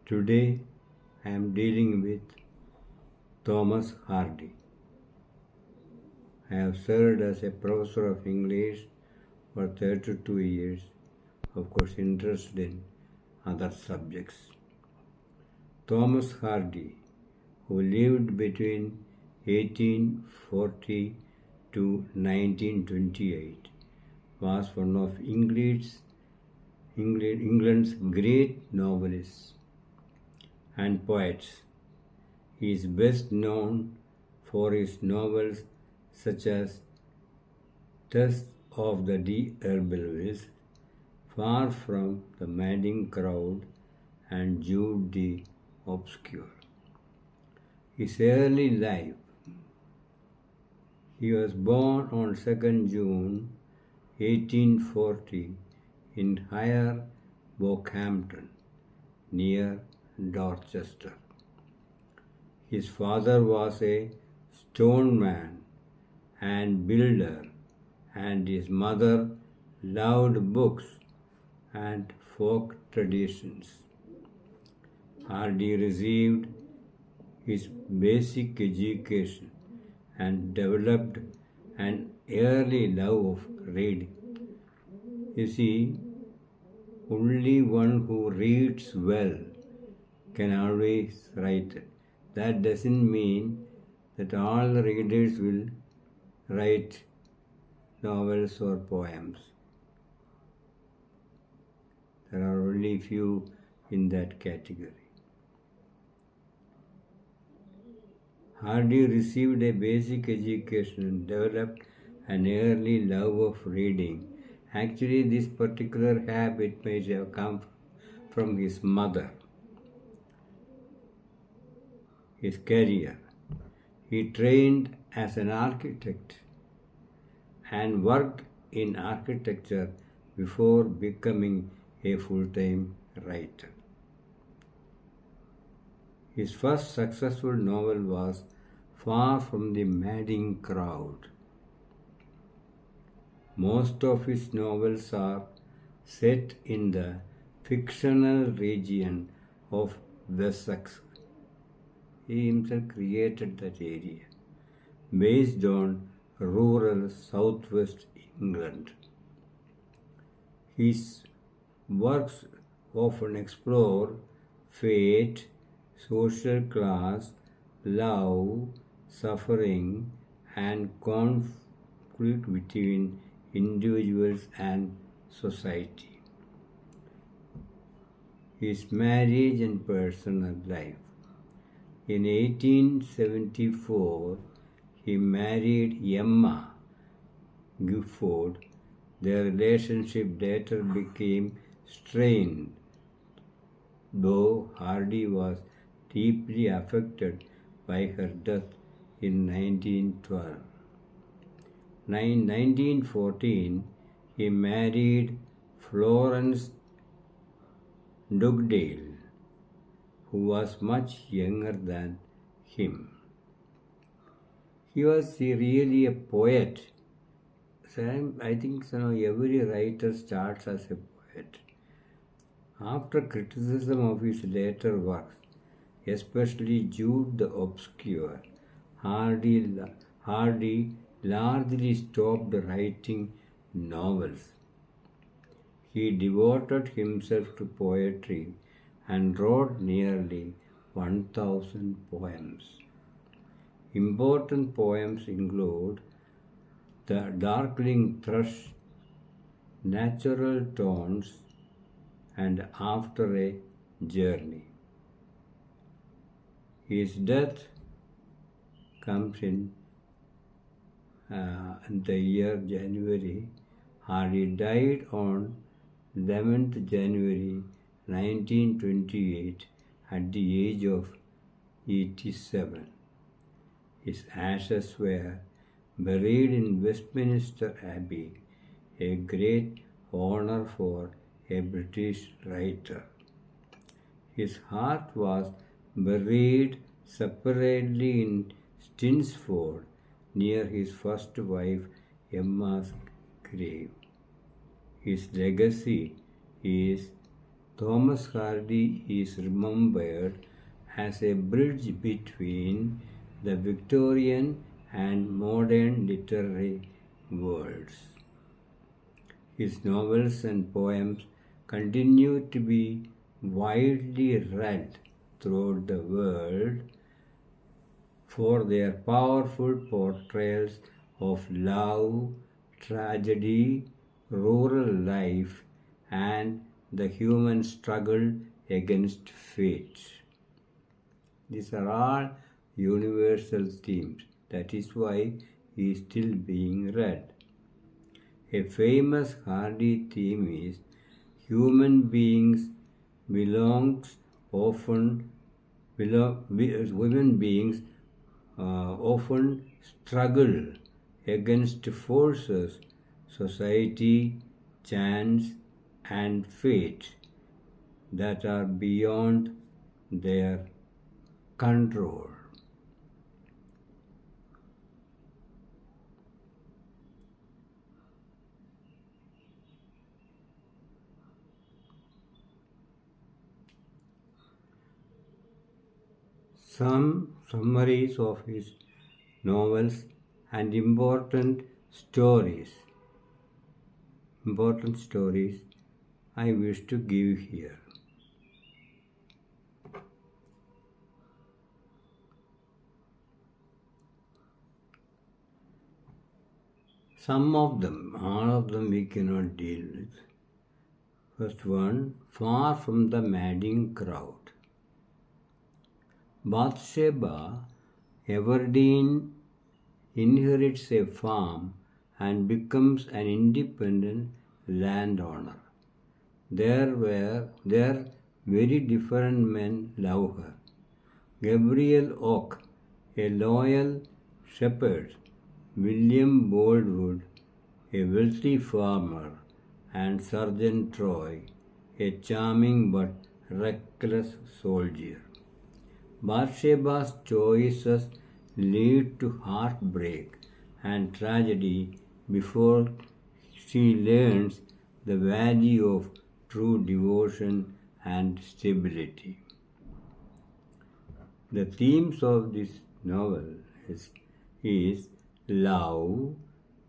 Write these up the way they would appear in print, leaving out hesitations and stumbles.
Today I am dealing with Thomas Hardy. I have served as a professor of English for 32 years, of course interested in other subjects. Thomas Hardy, who lived between 1840 to 1928, was one of England's great novelists and poets. He is best known for his novels such as Tess of the D'Urbervilles, Far from the Madding Crowd, and Jude the Obscure. His early life. He was born on 2nd June 1840 in Higher Bockhampton, near Dorchester. His father was a stoneman and builder, and his mother loved books and folk traditions. Hardy received his basic education and developed an early love of reading. You see, only one who reads well can always write it. That doesn't mean that all the readers will write novels or poems. There are only few in that category. Hardy received a basic education and developed an early love of reading. Actually, this particular habit may have come from his mother. His career. He trained as an architect and worked in architecture before becoming a full-time writer. His first successful novel was Far from the Madding Crowd. Most of his novels are set in the fictional region of Wessex. He himself created that area, based on rural southwest England. His works often explore fate, social class, love, suffering, and conflict between individuals and society. His marriage and personal life. In 1874, he married Emma Gifford. Their relationship later became strained, though Hardy was deeply affected by her death in 1912. In 1914, he married Florence Dugdale, who was much younger than him. He was really a poet. So I think every writer starts as a poet. After criticism of his later works, especially Jude the Obscure, Hardy largely stopped writing novels. He devoted himself to poetry and wrote nearly 1,000 poems. Important poems include The Darkling Thrush, Natural Tones, and After a Journey. His death comes in the year January. Hardy died on 11th January 1928 at the age of 87. His ashes were buried in Westminster Abbey, a great honor for a British writer. His heart was buried separately in Stinsford, near his first wife Emma's grave. His legacy is Thomas Hardy is remembered as a bridge between the Victorian and modern literary worlds. His novels and poems continue to be widely read throughout the world for their powerful portrayals of love, tragedy, rural life, and the human struggle against fate. These are all universal themes. That is why he is still being read. A famous Hardy theme is human beings women beings often struggle against forces, society, chance, and fate that are beyond their control. Some summaries of his novels and important stories I wish to give here. Some of them, all of them we cannot deal with. First one, Far from the Madding Crowd. Bathsheba, Everdeen inherits a farm and becomes an independent landowner. There very different men love her. Gabriel Oak, a loyal shepherd, William Boldwood, a wealthy farmer, and Sergeant Troy, a charming but reckless soldier. Bathsheba's choices lead to heartbreak and tragedy before she learns the value of true devotion and stability. The themes of this novel is love,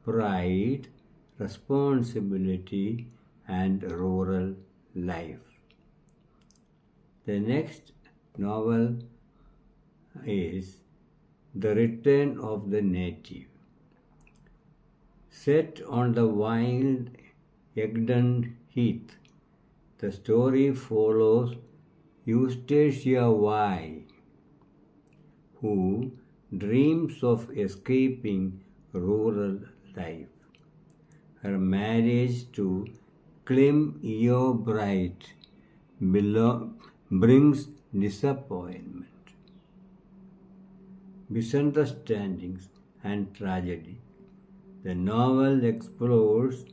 pride, responsibility, and rural life. The next novel is The Return of the Native. Set on the wild Egdon Heath, the story follows Eustacia Y, who dreams of escaping rural life. Her marriage to Clem Eobright brings disappointment, misunderstandings, and tragedy. The novel explores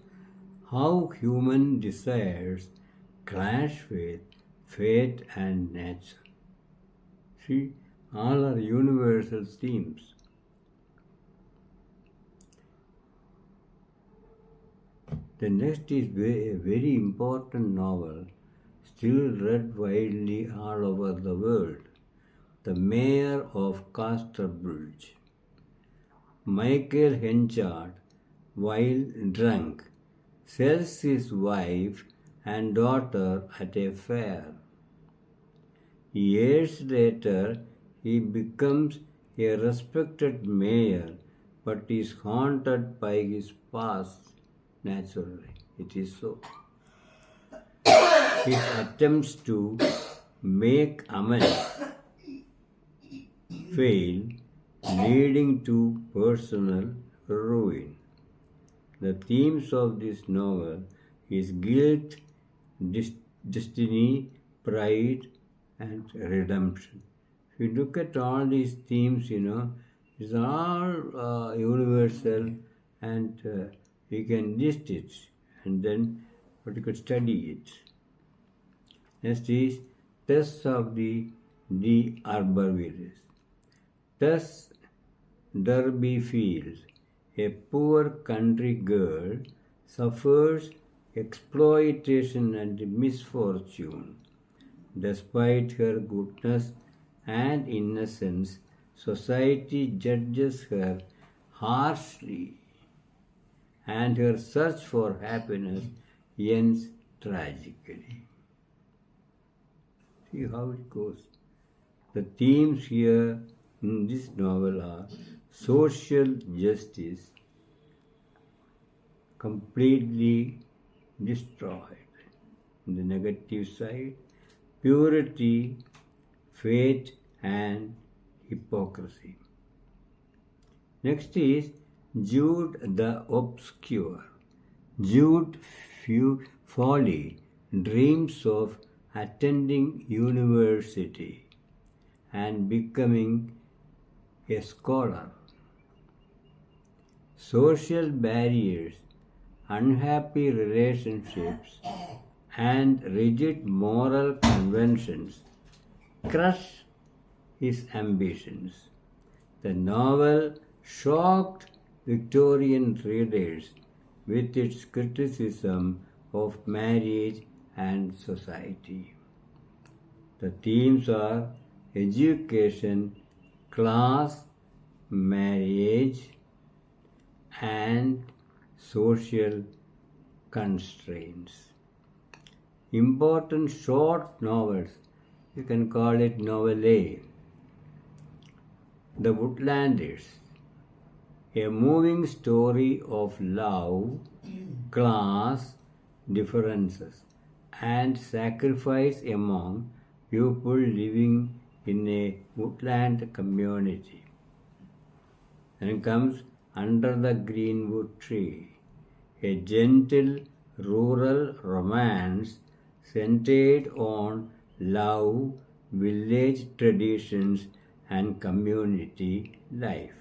how human desires clash with fate and nature. See, all are universal themes. The next is a very important novel, still read widely all over the world, The Mayor of Casterbridge. Michael Henchard, while drunk, sells his wife and daughter at a fair. Years later, he becomes a respected mayor but is haunted by his past. Naturally, it is so. His attempts to make amends fail, leading to personal ruin. The themes of this novel is guilt, destiny, pride, and redemption. If you look at all these themes, it's all universal, and you can list it, and then you could study it. Next is Tess of the D'Urbervilles. Tess Durbeyfield, a poor country girl, suffers exploitation and misfortune. Despite her goodness and innocence, society judges her harshly, and her search for happiness ends tragically. See how it goes. The themes here in this novel are social justice completely destroyed. On the negative side, purity, faith, and hypocrisy. Next is Jude the Obscure. Jude Foley dreams of attending university and becoming a scholar. Social barriers, unhappy relationships, and rigid moral conventions crush his ambitions. The novel shocked Victorian readers with its criticism of marriage and society. The themes are education, class, marriage, and social constraints. Important short novels, you can call it novellae. The Woodlanders, a moving story of love, class differences, and sacrifice among people living in a woodland community. Then comes Under the Greenwood Tree, a gentle rural romance centered on love, village traditions, and community life.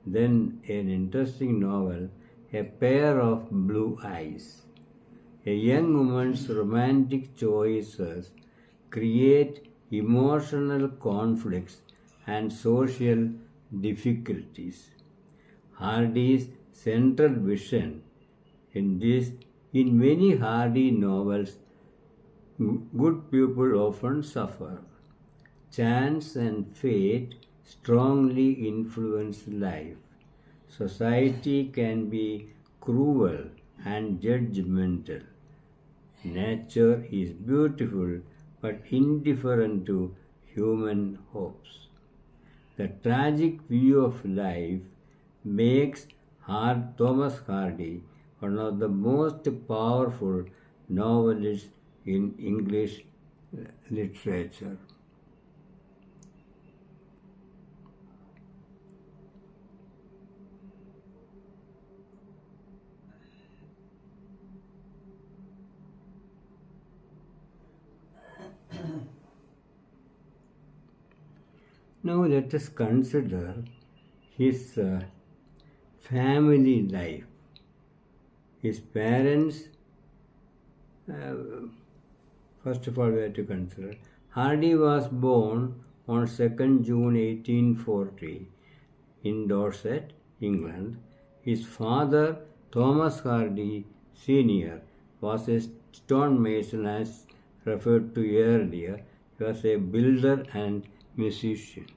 Then an interesting novel, A Pair of Blue Eyes. A young woman's romantic choices create emotional conflicts and social difficulties. Hardy's central vision in many Hardy novels, good people often suffer. Chance and fate strongly influence life. Society can be cruel and judgmental. Nature is beautiful but indifferent to human hopes. The tragic view of life makes Thomas Hardy one of the most powerful novelists in English literature. Now let us consider his family life. His parents, first of all we have to consider, Hardy was born on 2nd June 1840 in Dorset, England. His father, Thomas Hardy Sr., was a stonemason as referred to earlier. He was a builder and musician.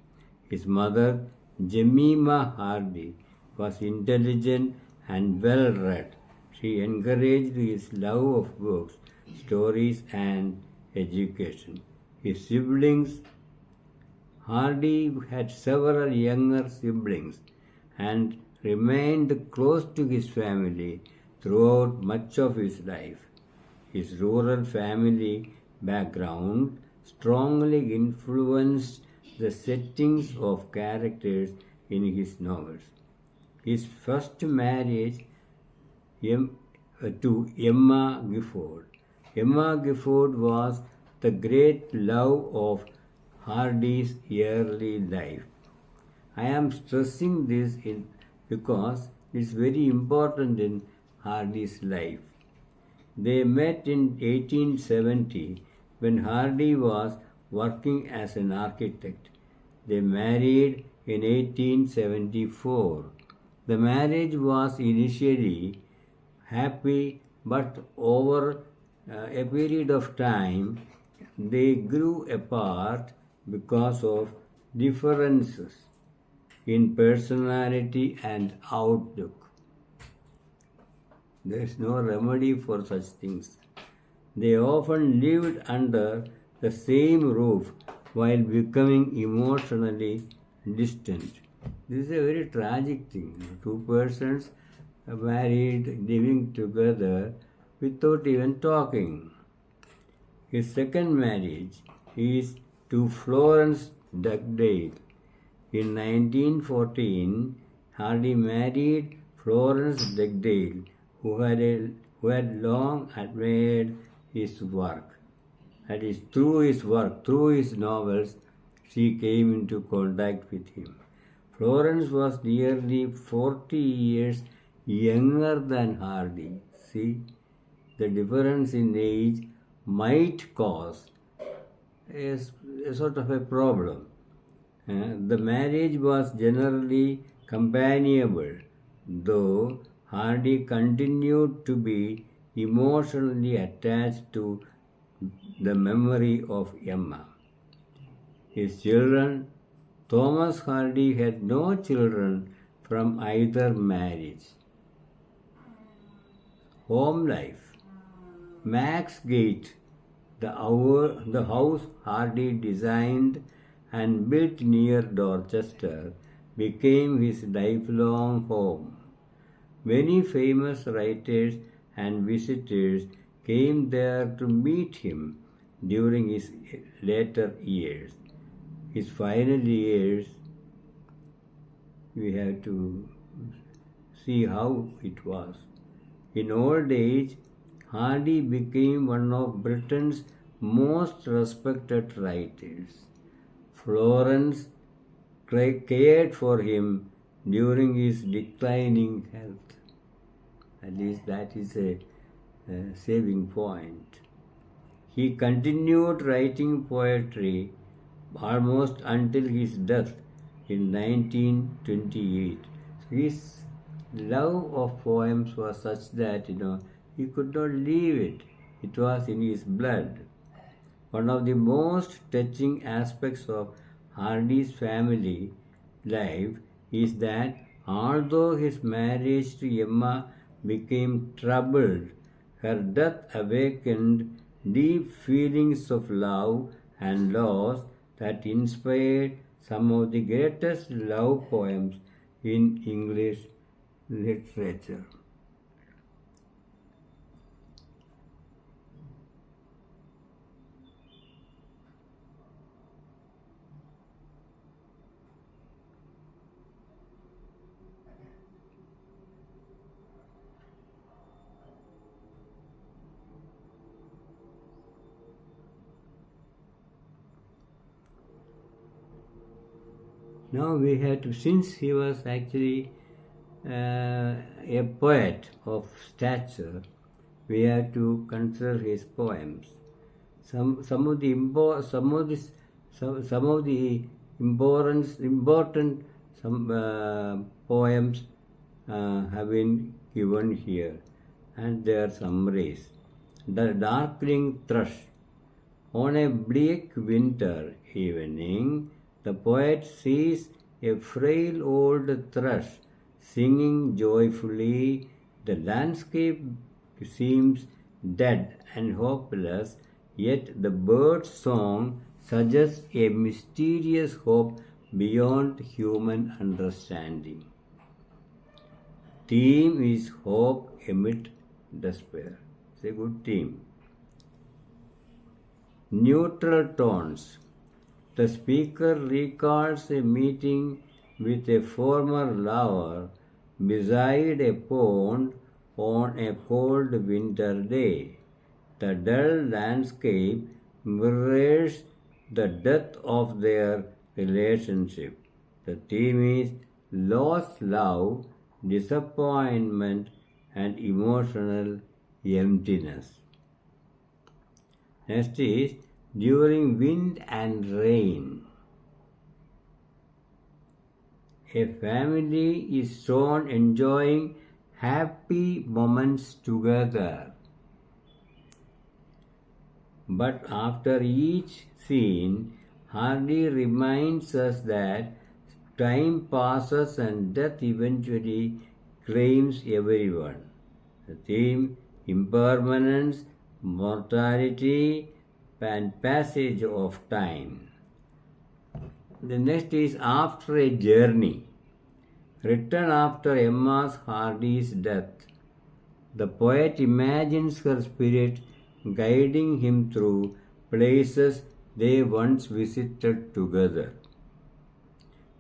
His mother, Jemima Hardy, was intelligent and well-read. She encouraged his love of books, stories, and education. His siblings, Hardy had several younger siblings and remained close to his family throughout much of his life. His rural family background strongly influenced the settings of characters in his novels. His first marriage to Emma Gifford. Emma Gifford was the great love of Hardy's early life. I am stressing this because it's very important in Hardy's life. They met in 1870 when Hardy was working as an architect. They married in 1874. The marriage was initially happy but over a period of time they grew apart because of differences in personality and outlook. There is no remedy for such things. They often lived under the same roof while becoming emotionally distant. This is a very tragic thing. Two persons are married, living together without even talking. His second marriage is to Florence Dugdale. In 1914, Hardy married Florence Dugdale, who had long admired his work. That is, through his work, through his novels, she came into contact with him. Florence was nearly 40 years younger than Hardy. See, the difference in age might cause a sort of a problem. The marriage was generally companionable, though Hardy continued to be emotionally attached to the memory of Emma. His children, Thomas Hardy had no children from either marriage. Home life. Max Gate, the house Hardy designed and built near Dorchester, became his lifelong home. Many famous writers and visitors came there to meet him during his later years. His final years, we have to see how it was. In old age, Hardy became one of Britain's most respected writers. Florence cared for him during his declining health. At least that is a saving point. He continued writing poetry almost until his death in 1928. So his love of poems was such that he could not leave it. It was in his blood. One of the most touching aspects of Hardy's family life is that although his marriage to Emma became troubled, her death awakened deep feelings of love and loss that inspired some of the greatest love poems in English literature. Now we have to, since he was actually a poet of stature, we have to consider his poems. Some of the important poems have been given here, and their summaries. The darkling thrush. On a bleak winter evening, the poet sees a frail old thrush singing joyfully. The landscape seems dead and hopeless, yet the bird's song suggests a mysterious hope beyond human understanding. Theme is hope amid despair. It's a good theme. Neutral tones. The speaker recalls a meeting with a former lover beside a pond on a cold winter day. The dull landscape mirrors the depth of their relationship. The theme is lost love, disappointment, and emotional emptiness. Next is during wind and rain. A family is shown enjoying happy moments together. But after each scene, Hardy reminds us that time passes and death eventually claims everyone. The theme impermanence, mortality, and passage of time. The next is After a Journey. Written after Emma Hardy's death, the poet imagines her spirit guiding him through places they once visited together.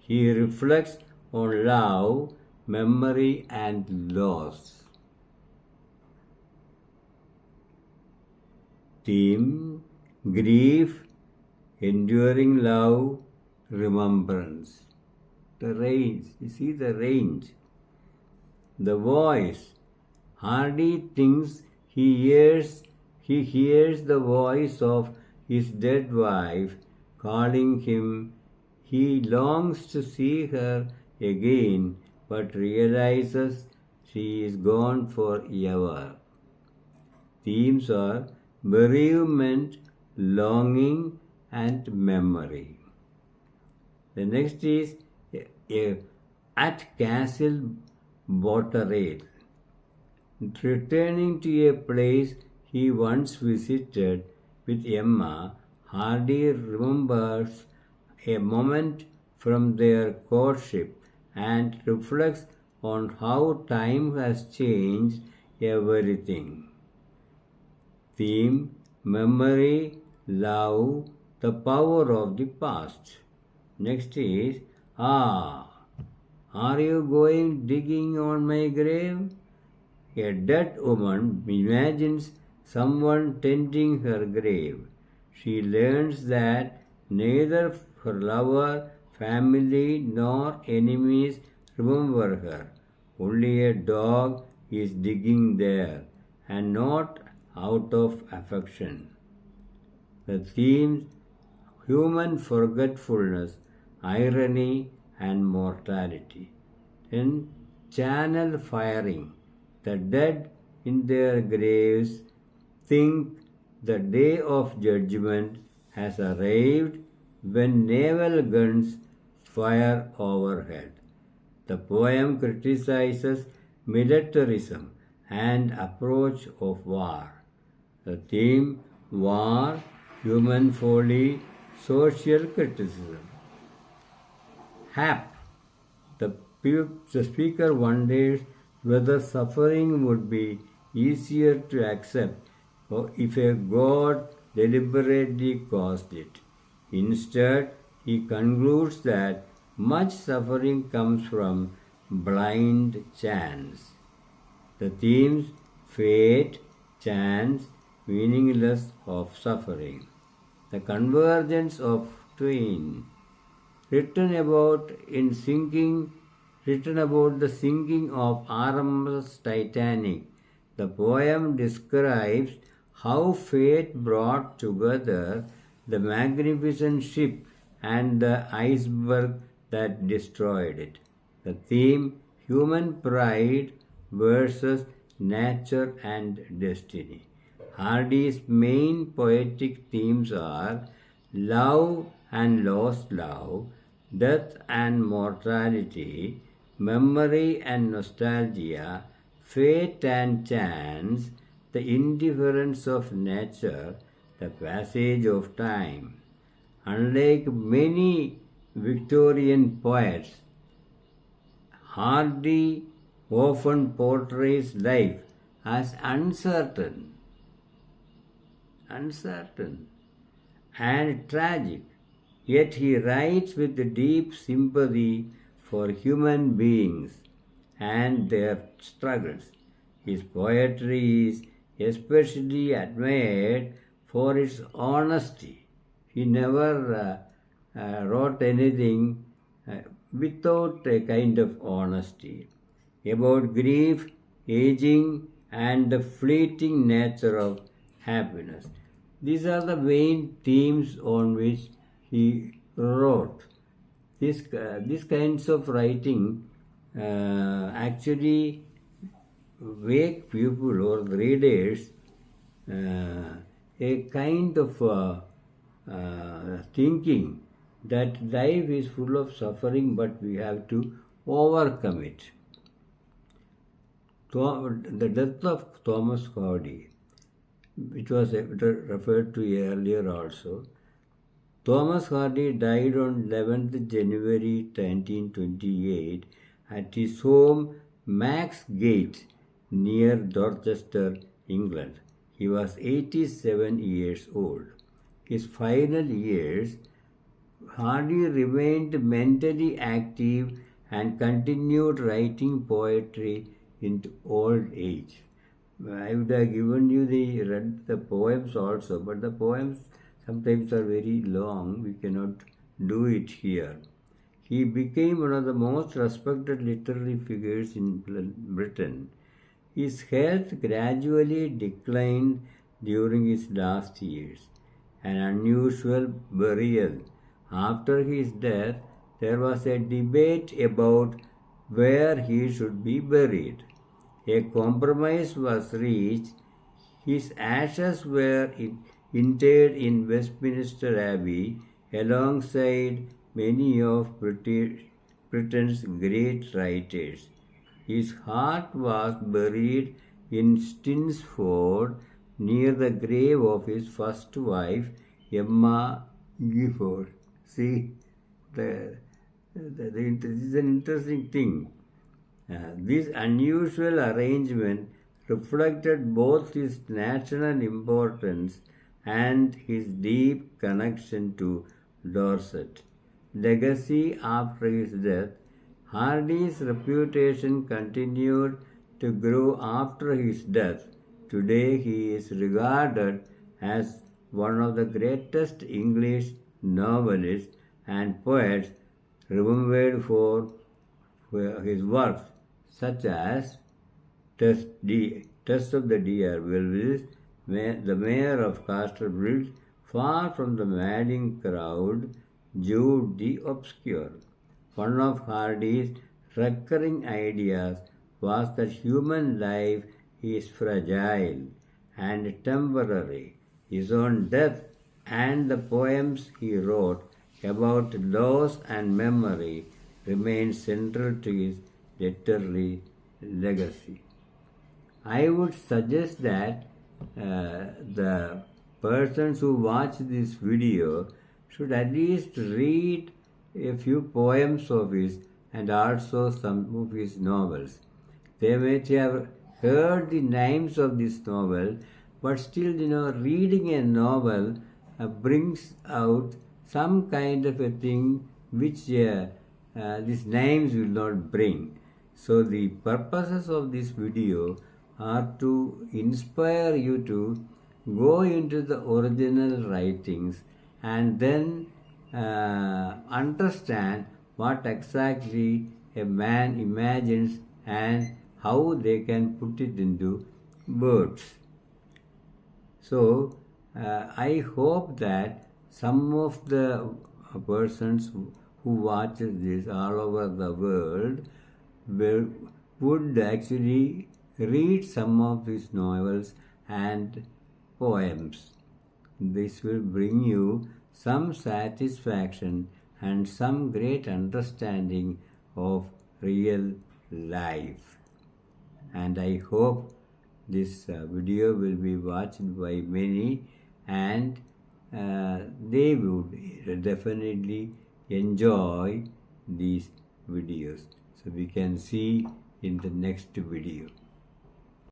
He reflects on love, memory, and loss. Theme grief, enduring love, remembrance. The range, you see the range. The voice. Hardy thinks he hears the voice of his dead wife calling him. He longs to see her again, but realizes she is gone forever. Themes are bereavement, longing, and memory. The next is At Castle Boterel. Returning to a place he once visited with Emma, Hardy remembers a moment from their courtship and reflects on how time has changed everything. Theme memory, love, the power of the past. Next is are you going digging on my grave? A dead woman imagines someone tending her grave. She learns that neither her lover, family, nor enemies remember her. Only a dog is digging there, and not out of affection. The themes human forgetfulness, irony, and mortality. Then channel firing. The dead in their graves think the day of judgment has arrived when naval guns fire overhead. The poem criticizes militarism and approach of war. The theme war, human folly, social criticism. Hap. The speaker wonders whether suffering would be easier to accept if a god deliberately caused it. Instead, he concludes that much suffering comes from blind chance. The themes fate, chance, meaningless of suffering. The convergence of twain. Written about the sinking of RMS Titanic, the poem describes how fate brought together the magnificent ship and the iceberg that destroyed it. The theme human pride versus nature and destiny. Hardy's main poetic themes are love and lost love, death and mortality, memory and nostalgia, fate and chance, the indifference of nature, the passage of time. Unlike many Victorian poets, Hardy often portrays life as uncertain and tragic, yet he writes with deep sympathy for human beings and their struggles. His poetry is especially admired for its honesty. He never wrote anything without a kind of honesty about grief, aging, and the fleeting nature of happiness. These are the main themes on which he wrote. These kinds of writing actually wake people or readers a kind of thinking that life is full of suffering, but we have to overcome it. The death of Thomas Hardy, which was referred to earlier also. Thomas Hardy died on 11th January 1928 at his home Max Gate near Dorchester, England. He was 87 years old. His final years, Hardy remained mentally active and continued writing poetry into old age. I would have given you read the poems also, but the poems sometimes are very long. We cannot do it here. He became one of the most respected literary figures in Britain. His health gradually declined during his last years. An unusual burial. After his death, there was a debate about where he should be buried. A compromise was reached. His ashes were interred in Westminster Abbey alongside many of Britain's great writers. His heart was buried in Stinsford near the grave of his first wife, Emma Gifford. See, this is an interesting thing. This unusual arrangement reflected both his national importance and his deep connection to Dorset. Legacy. After his death, Hardy's reputation continued to grow after his death. Today he is regarded as one of the greatest English novelists and poets, remembered for his works such as Tess of the Deer, Willis, the Mayor of Casterbridge, Far from the Madding Crowd, Jude the Obscure. One of Hardy's recurring ideas was that human life is fragile and temporary. His own death and the poems he wrote about loss and memory remain central to his literary legacy. I would suggest that the persons who watch this video should at least read a few poems of his and also some of his novels. They may have heard the names of this novel, but still, reading a novel brings out some kind of a thing which these names will not bring. So the purposes of this video are to inspire you to go into the original writings and then understand what exactly a man imagines and how they can put it into words. So I hope that some of the persons who watches this all over the world would actually read some of his novels and poems. This will bring you some satisfaction and some great understanding of real life. And I hope this video will be watched by many, and they would definitely enjoy these videos. So we can see in the next video.